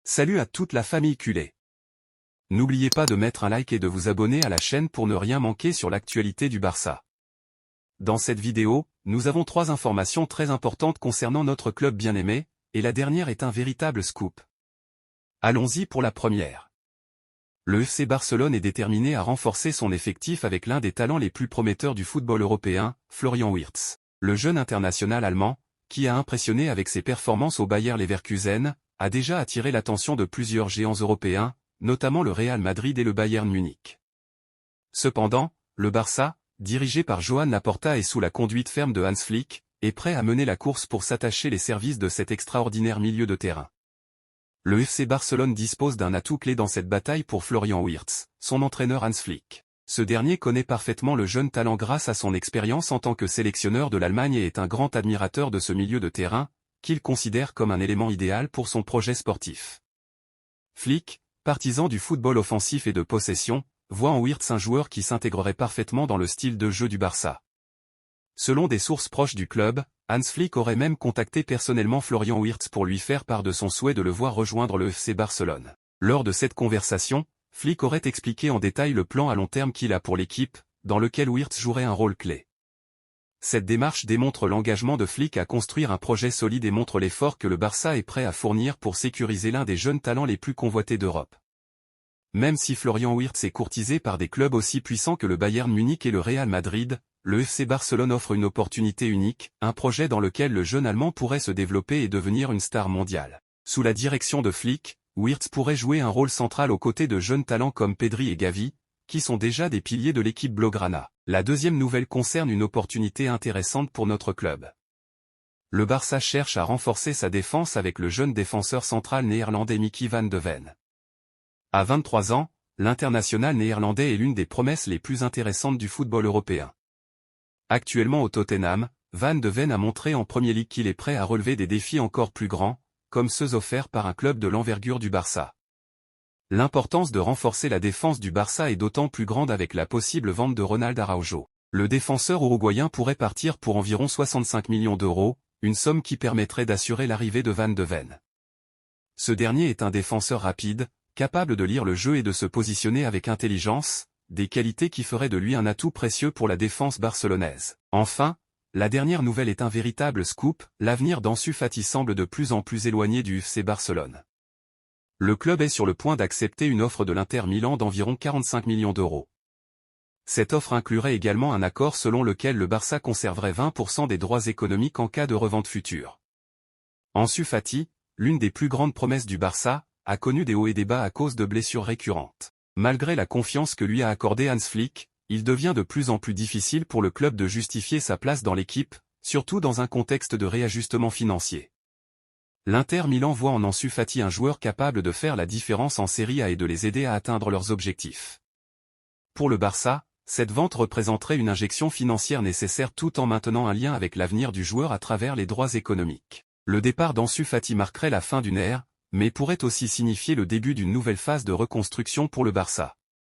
Salut à toute la famille culée. N'oubliez pas de mettre un like et de vous abonner à la chaîne pour ne rien manquer sur l'actualité du Barça. Dans cette vidéo, nous avons 3 informations très importantes concernant notre club bien-aimé, et la dernière est un véritable scoop. Allons-y pour la première. Le FC Barcelone est déterminé à renforcer son effectif avec l'un des talents les plus prometteurs du football européen, Florian Wirtz. Le jeune international allemand, qui a impressionné avec ses performances au Bayer Leverkusen, a déjà attiré l'attention de plusieurs géants européens, notamment le Real Madrid et le Bayern Munich. Cependant, le Barça, dirigé par Joan Laporta et sous la conduite ferme de Hans Flick, est prêt à mener la course pour s'attacher les services de cet extraordinaire milieu de terrain. Le FC Barcelone dispose d'un atout clé dans cette bataille pour Florian Wirtz, son entraîneur Hans Flick. Ce dernier connaît parfaitement le jeune talent grâce à son expérience en tant que sélectionneur de l'Allemagne et est un grand admirateur de ce milieu de terrain, qu'il considère comme un élément idéal pour son projet sportif. Flick, partisan du football offensif et de possession, voit en Wirtz un joueur qui s'intégrerait parfaitement dans le style de jeu du Barça. Selon des sources proches du club, Hans Flick aurait même contacté personnellement Florian Wirtz pour lui faire part de son souhait de le voir rejoindre le FC Barcelone. Lors de cette conversation, Flick aurait expliqué en détail le plan à long terme qu'il a pour l'équipe, dans lequel Wirtz jouerait un rôle clé. Cette démarche démontre l'engagement de Flick à construire un projet solide et montre l'effort que le Barça est prêt à fournir pour sécuriser l'un des jeunes talents les plus convoités d'Europe. Même si Florian Wirtz est courtisé par des clubs aussi puissants que le Bayern Munich et le Real Madrid, le FC Barcelone offre une opportunité unique, un projet dans lequel le jeune Allemand pourrait se développer et devenir une star mondiale. Sous la direction de Flick, Wirtz pourrait jouer un rôle central aux côtés de jeunes talents comme Pedri et Gavi, qui sont déjà des piliers de l'équipe Blaugrana. La deuxième nouvelle concerne une opportunité intéressante pour notre club. Le Barça cherche à renforcer sa défense avec le jeune défenseur central néerlandais Mickey van de Ven. À 23 ans, l'international néerlandais est l'une des promesses les plus intéressantes du football européen. Actuellement au Tottenham, Van de Ven a montré en Premier League qu'il est prêt à relever des défis encore plus grands, comme ceux offerts par un club de l'envergure du Barça. L'importance de renforcer la défense du Barça est d'autant plus grande avec la possible vente de Ronald Araujo. Le défenseur uruguayen pourrait partir pour environ 65 millions d'euros, une somme qui permettrait d'assurer l'arrivée de Van de Ven. Ce dernier est un défenseur rapide, capable de lire le jeu et de se positionner avec intelligence, des qualités qui feraient de lui un atout précieux pour la défense barcelonaise. Enfin, la dernière nouvelle est un véritable scoop, l'avenir d'Ansu Fati semble de plus en plus éloigné du FC Barcelone. Le club est sur le point d'accepter une offre de l'Inter Milan d'environ 45 millions d'euros. Cette offre inclurait également un accord selon lequel le Barça conserverait 20% des droits économiques en cas de revente future. Ansu Fati, l'une des plus grandes promesses du Barça, a connu des hauts et des bas à cause de blessures récurrentes. Malgré la confiance que lui a accordée Hans Flick, il devient de plus en plus difficile pour le club de justifier sa place dans l'équipe, surtout dans un contexte de réajustement financier. L'Inter Milan voit en Ansu Fati un joueur capable de faire la différence en Serie A et de les aider à atteindre leurs objectifs. Pour le Barça, cette vente représenterait une injection financière nécessaire tout en maintenant un lien avec l'avenir du joueur à travers les droits économiques. Le départ d'Ansu Fati marquerait la fin d'une ère, mais pourrait aussi signifier le début d'une nouvelle phase de reconstruction pour le Barça.